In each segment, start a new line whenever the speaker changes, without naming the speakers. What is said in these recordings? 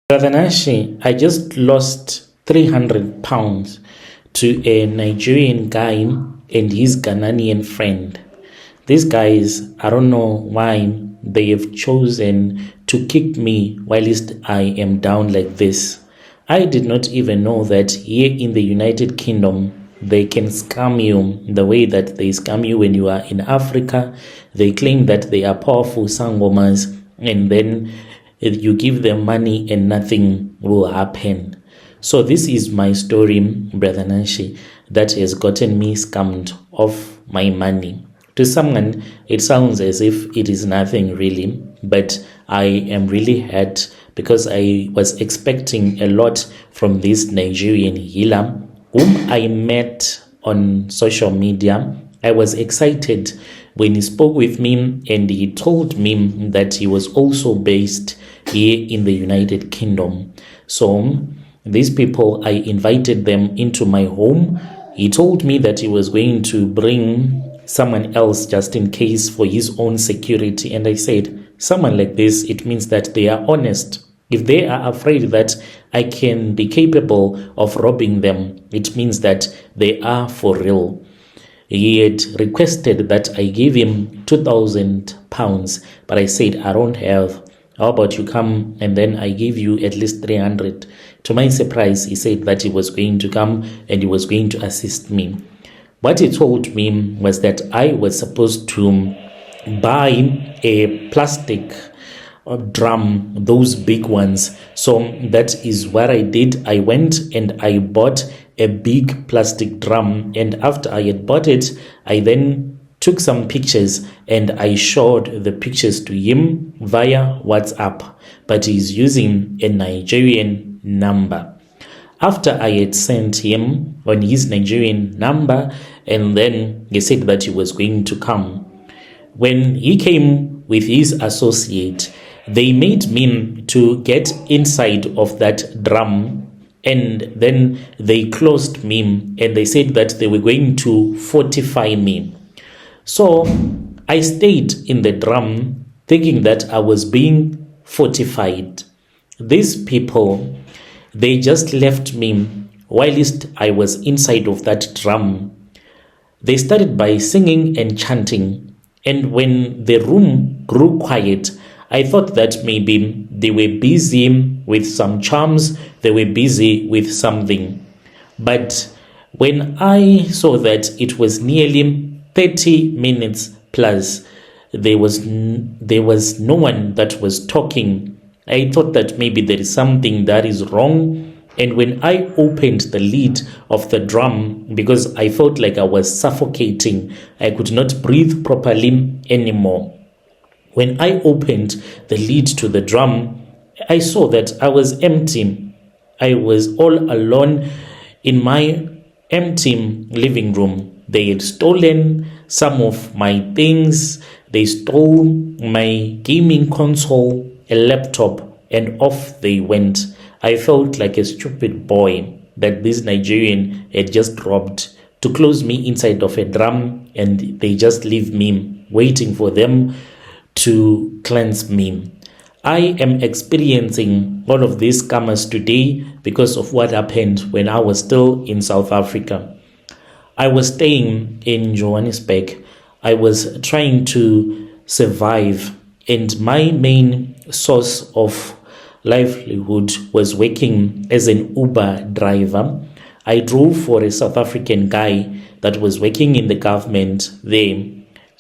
Brother Nashi, I just lost 300 pounds to a Nigerian guy and his Ghanaian friend. These guys, I don't know why they have chosen to kick me whilst I am down like this. I did not even know that here in the United Kingdom, they can scam you the way that they scam you when you are in Africa. They claim that they are powerful sangomas, and then you give them money and nothing will happen. So this is my story, Brother Nashi, that has gotten me scammed of my money. To someone, it sounds as if it is nothing really, but I am really hurt because I was expecting a lot from this Nigerian healer whom I met on social media. I was excited when he spoke with me and he told me that he was also based here in the United Kingdom. So these people, I invited them into my home. He told me that he was going to bring someone else just in case for his own security. And I said, someone like this, it means that they are honest. If they are afraid that I can be capable of robbing them, it means that they are for real. He had requested that I give him 2,000 pounds, but I said, I don't have. How about you come and then I give you at least 300? To my surprise, he said that he was going to come and he was going to assist me. What he told me was that I was supposed to buy a plastic drum, those big ones. So that is what I did. I went and I bought a big plastic drum, and after I had bought it, I then took some pictures and I showed the pictures to him via WhatsApp, but he's using a Nigerian number. After I had sent him on his Nigerian number, and then he said that he was going to come. When he came with his associate, they made me to get inside of that drum, and then they closed me and they said that they were going to fortify me. So I stayed in the drum thinking that I was being fortified. These people, they just left me whilst I was inside of that drum. They started by singing and chanting, and when the room grew quiet, I thought that maybe they were busy with some charms, they were busy with something. But when I saw that it was nearly 30 minutes plus, there was no one that was talking, I thought that maybe there is something that is wrong. And when I opened the lid of the drum, because I felt like I was suffocating, I could not breathe properly anymore. When I opened the lid to the drum, I saw that I was empty. I was all alone in my empty living room. They had stolen some of my things. They stole my gaming console, a laptop, and off they went. I felt like a stupid boy that this Nigerian had just robbed to close me inside of a drum, and they just leave me waiting for them to cleanse me. I am experiencing all of these scammers today because of what happened when I was still in South Africa. I was staying in Johannesburg. I was trying to survive, and my main source of livelihood was working as an Uber driver. I drove for a South African guy that was working in the government there.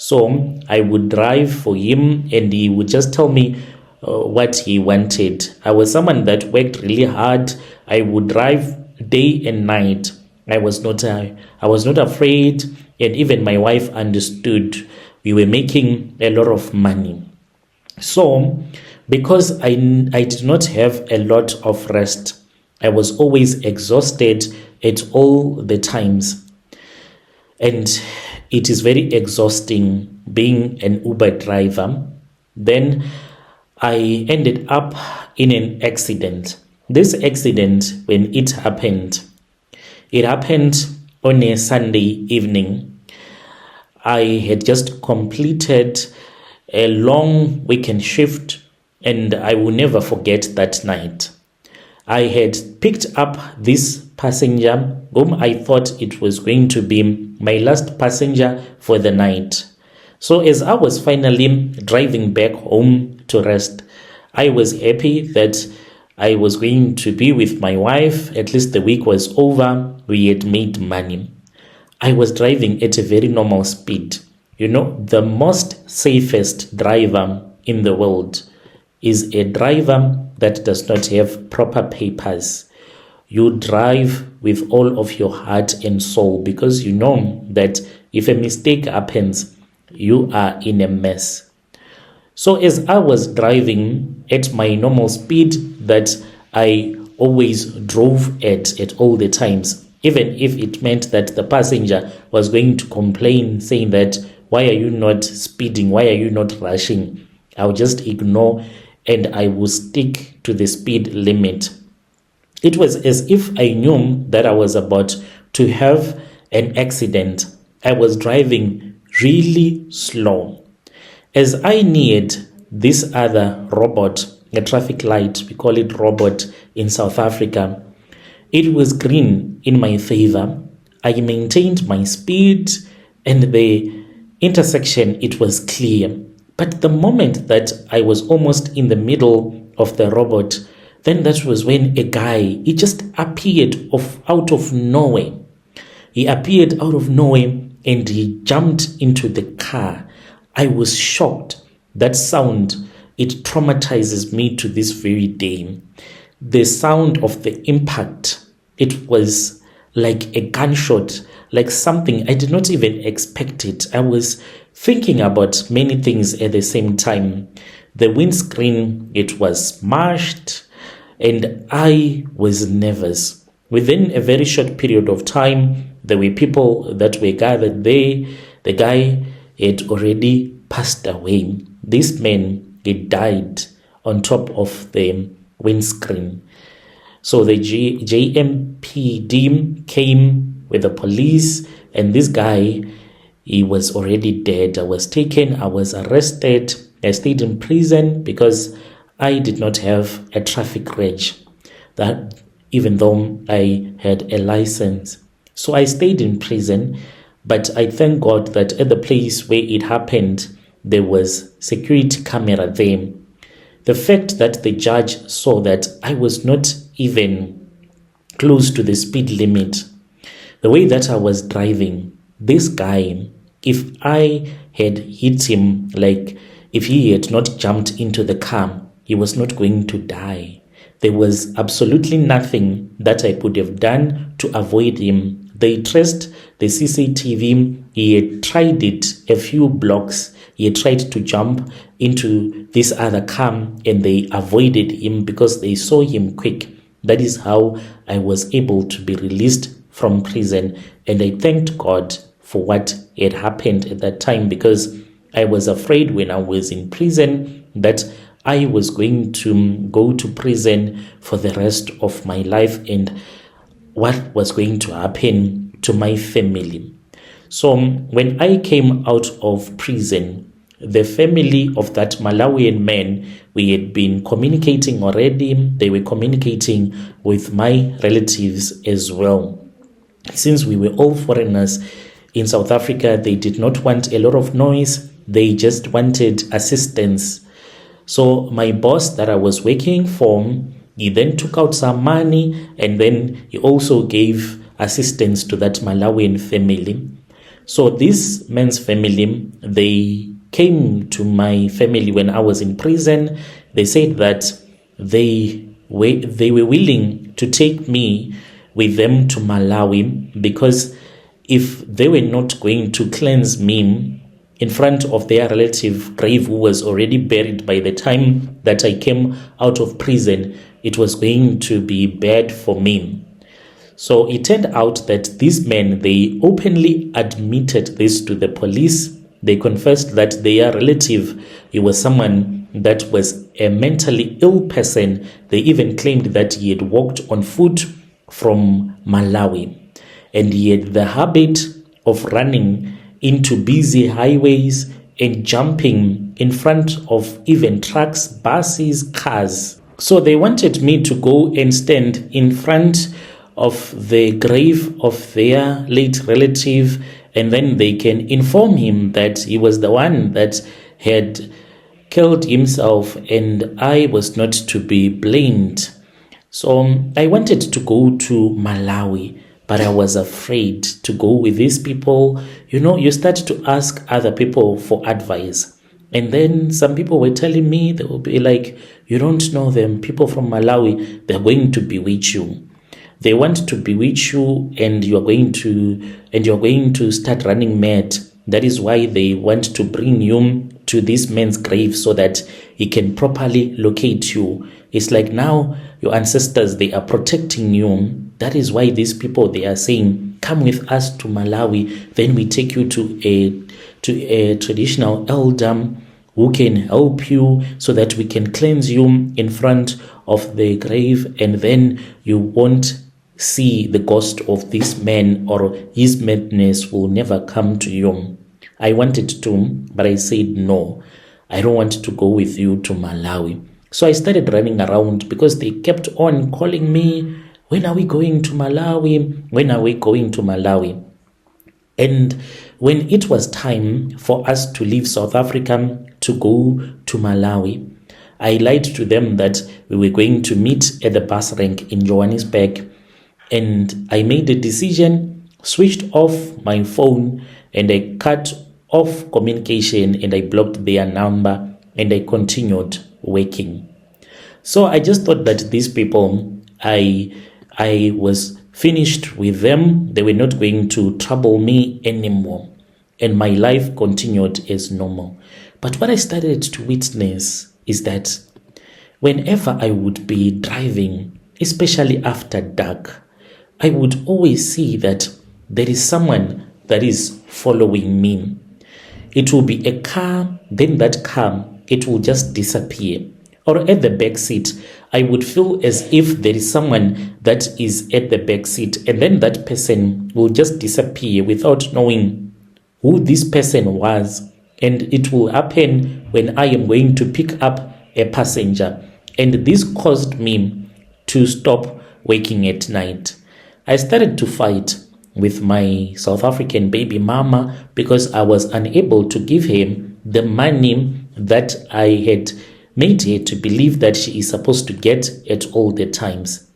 So I would drive for him and he would just tell me what he wanted. I was someone that worked really hard. I would drive day and night. I was not afraid, and even my wife understood. We were making a lot of money. So because I did not have a lot of rest, I was always exhausted at all the times. And it is very exhausting being an Uber driver. Then I ended up in an accident. This accident, when it happened on a Sunday evening. I had just completed a long weekend shift, and I will never forget that night. I had picked up this passenger whom I thought it was going to be my last passenger for the night. So as I was finally driving back home to rest, I was happy that I was going to be with my wife. At least the week was over. We had made money. I was driving at a very normal speed. You know, the most safest driver in the world is a driver that does not have proper papers. You drive with all of your heart and soul because you know that if a mistake happens, you are in a mess. So as I was driving at my normal speed that I always drove at all the times, even if it meant that the passenger was going to complain saying that, why are you not speeding? Why are you not rushing? I'll just ignore and I will stick to the speed limit. It was as if I knew that I was about to have an accident. I was driving really slow. As I neared this other robot, a traffic light, we call it robot in South Africa, it was green in my favor. I maintained my speed and the intersection, it was clear. But the moment that I was almost in the middle of the robot, then that was when a guy, he just appeared out of nowhere. He appeared out of nowhere and he jumped into the car. I was shocked. That sound, it traumatizes me to this very day. The sound of the impact, it was like a gunshot, like something I did not even expect it. I was thinking about many things at the same time. The windscreen, it was smashed and I was nervous. Within a very short period of time, there were people that were gathered there. The guy had already passed away. This man, he died on top of the windscreen. So the JMPD came with the police and this guy, he was already dead. I was taken, I was arrested. I stayed in prison because I did not have a traffic reg, that even though I had a license. So I stayed in prison, but I thank God that at the place where it happened, there was security camera there. The fact that the judge saw that I was not even close to the speed limit, the way that I was driving, this guy, if I had hit him, like if he had not jumped into the car, he was not going to die. There was absolutely nothing that I could have done to avoid him. They traced the CCTV. He had tried it a few blocks. He had tried to jump into this other car and they avoided him because they saw him quick. That is how I was able to be released from prison. And I thanked God for what had happened at that time because I was afraid when I was in prison that I was going to go to prison for the rest of my life and what was going to happen to my family. So when I came out of prison, the family of that Malawian man, we had been communicating already. They were communicating with my relatives as well. Since we were all foreigners in South Africa, they did not want a lot of noise. They just wanted assistance. So my boss that I was working for, he then took out some money and then he also gave assistance to that Malawian family. So this man's family, they came to my family when I was in prison. They said that they were willing to take me with them to Malawi because if they were not going to cleanse me in front of their relative grave who was already buried by the time that I came out of prison, it was going to be bad for me. So it turned out that these men, they openly admitted this to the police. They confessed that their relative, he was someone that was a mentally ill person. They even claimed that he had walked on foot from Malawi and he had the habit of running into busy highways and jumping in front of even trucks, buses, cars. So they wanted me to go and stand in front of the grave of their late relative, and then they can inform him that he was the one that had killed himself and I was not to be blamed. So I wanted to go to Malawi, but I was afraid to go with these people. You start to ask other people for advice. And then some people were telling me, they will be like, you don't know them. People from Malawi, they're going to bewitch you. They want to bewitch you, and you're going to start running mad. That is why they want to bring you to this man's grave so that he can properly locate you. It's like now your ancestors, they are protecting you. That is why these people, they are saying, come with us to Malawi. Then we take you to a traditional elder who can help you so that we can cleanse you in front of the grave, and then you won't see the ghost of this man, or his madness will never come to you. I wanted to, but I said no. I don't want to go with you to Malawi. So I started running around because they kept on calling me, when are we going to Malawi? When are we going to Malawi? And when it was time for us to leave South Africa to go to Malawi, I lied to them that we were going to meet at the bus rank in Johannesburg. And I made a decision, switched off my phone, and I cut off communication, and I blocked their number, and I continued working. So I just thought that these people, I was finished with them. They were not going to trouble me anymore, and my life continued as normal. But what I started to witness is that whenever I would be driving, especially after dark, I would always see that there is someone that is following me. It will be a car, then that car, it will just disappear. Or at the back seat, I would feel as if there is someone that is at the back seat, and then that person will just disappear without knowing who this person was. And it will happen when I am going to pick up a passenger. And this caused me to stop working at night. I started to fight with my South African baby mama because I was unable to give him the money that I had made her to believe that she is supposed to get at all the times.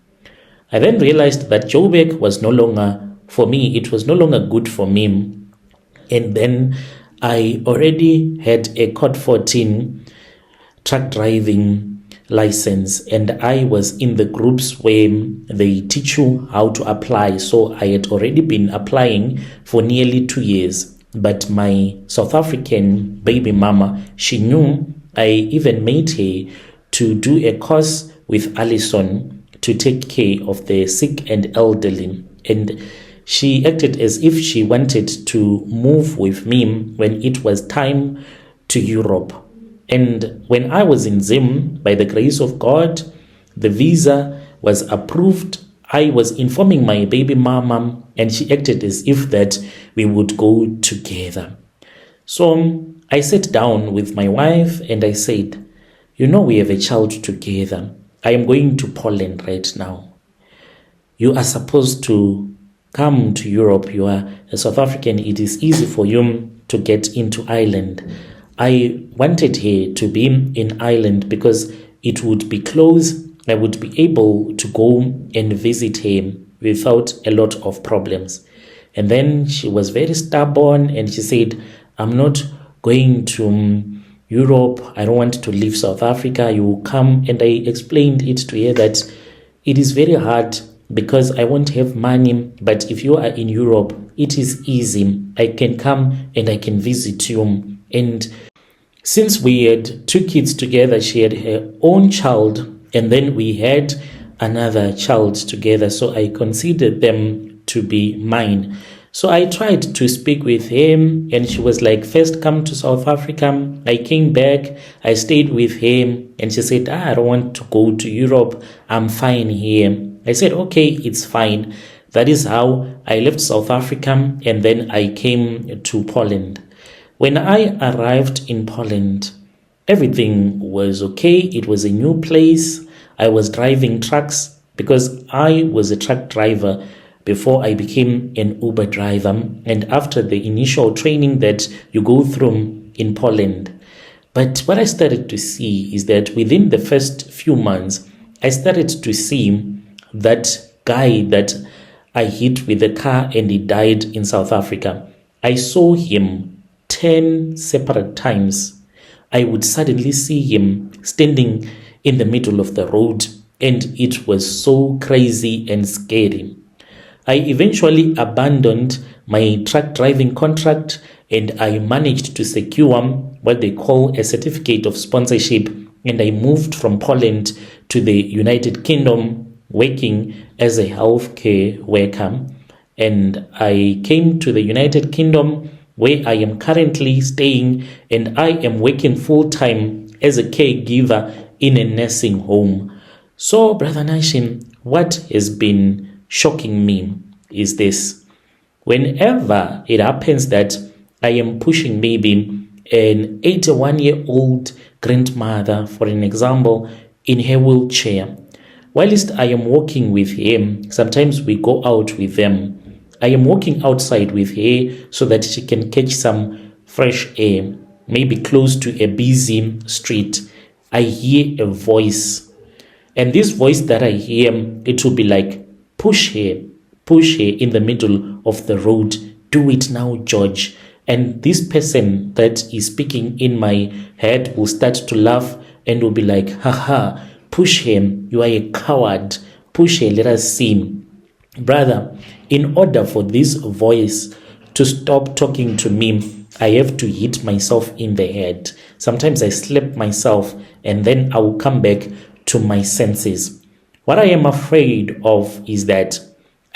I then realized that Joburg was no longer for me. It was no longer good for me. And then I already had a Code 14 truck driving license, and I was in the groups where they teach you how to apply. So I had already been applying for nearly 2 years. But my South African baby mama, she knew. I even made her to do a course with Alison to take care of the sick and elderly. And she acted as if she wanted to move with me when it was time to Europe. And when I was in Zim, by the grace of God, the visa was approved. I was informing my baby mama, and she acted as if that we would go together. So I sat down with my wife and I said, we have a child together. I am going to Poland right now. You are supposed to come to Europe. You are a South African. It is easy for you to get into Ireland. I wanted her to be in Ireland because it would be close. I would be able to go and visit her without a lot of problems. And then she was very stubborn and she said, I'm not going to Europe. I don't want to leave South Africa. You will come. And I explained it to her that it is very hard because I won't have money. But if you are in Europe, it is easy. I can come and I can visit you. And since we had 2 kids together, she had her own child, and then we had another child together. So I considered them to be mine. So I tried to speak with him, and she was like, first come to South Africa. I came back, I stayed with him, and she said, I don't want to go to Europe. I'm fine here. I said, okay, it's fine. That is how I left South Africa, and then I came to Poland. When I arrived in Poland, everything was okay. It was a new place. I was driving trucks because I was a truck driver before I became an Uber driver, and after the initial training that you go through in Poland. But what I started to see is that within the first few months, I started to see that guy that I hit with a car and he died in South Africa. I saw him 10 separate times. I would suddenly see him standing in the middle of the road, and it was so crazy and scary. I eventually abandoned my truck driving contract and I managed to secure what they call a certificate of sponsorship, and I moved from Poland to the United Kingdom working as a healthcare worker. And I came to the United Kingdom where I am currently staying, and I am working full-time as a caregiver in a nursing home. So, Brother Nation, what has been shocking me is this. Whenever it happens that I am pushing maybe an 81-year-old grandmother, for an example, in her wheelchair, whilst I am walking with him, sometimes we go out with them. I am walking outside with her so that she can catch some fresh air, maybe close to a busy street. I hear a voice, and this voice that I hear, it will be like, push her in the middle of the road. Do it now, George. And this person that is speaking in my head will start to laugh and will be like, haha, push him. You are a coward. Push her. Let us see. Brother, in order for this voice to stop talking to me, I have to hit myself in the head. Sometimes I slap myself and then I will come back to my senses. What I am afraid of is that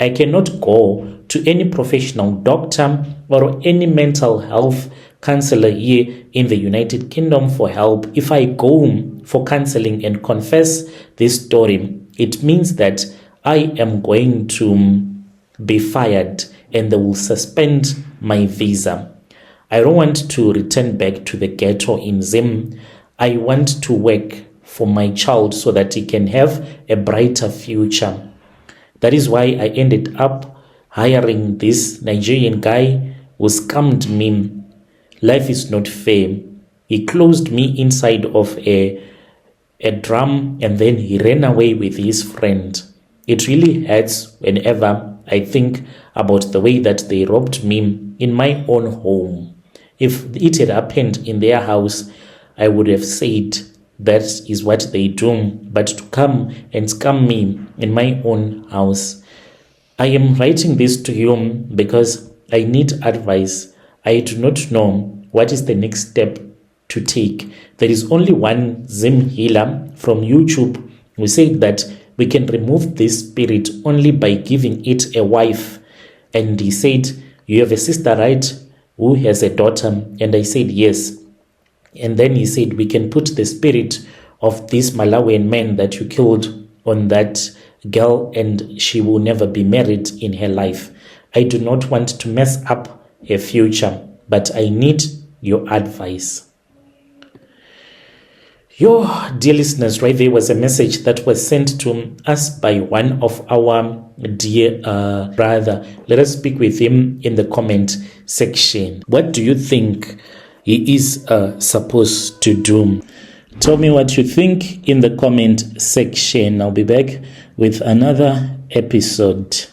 I cannot go to any professional doctor or any mental health counselor here in the United Kingdom for help. If I go for counseling and confess this story, it means that I am going to be fired and they will suspend my visa. I don't want to return back to the ghetto in Zim. I want to work for my child so that he can have a brighter future. That is why I ended up hiring this Nigerian guy who scammed me. Life is not fair. He closed me inside of a drum and then he ran away with his friend. It really hurts whenever I think about the way that they robbed me in my own home. If it had happened in their house, I would have said that is what they do, but to come and scam me in my own house. I am writing this to you because I need advice. I do not know what is the next step to take. There is only one Zim healer from YouTube who said that we can remove this spirit only by giving it a wife. And he said, you have a sister, right, who has a daughter? And I said, yes. And then he said, we can put the spirit of this Malawian man that you killed on that girl and she will never be married in her life. I do not want to mess up her future, but I need your advice. Your dear listeners, right there was a message that was sent to us by one of our dear brother. Let us speak with him in the comment section. What do you think he is supposed to do? Tell me what you think in the comment section. I'll be back with another episode.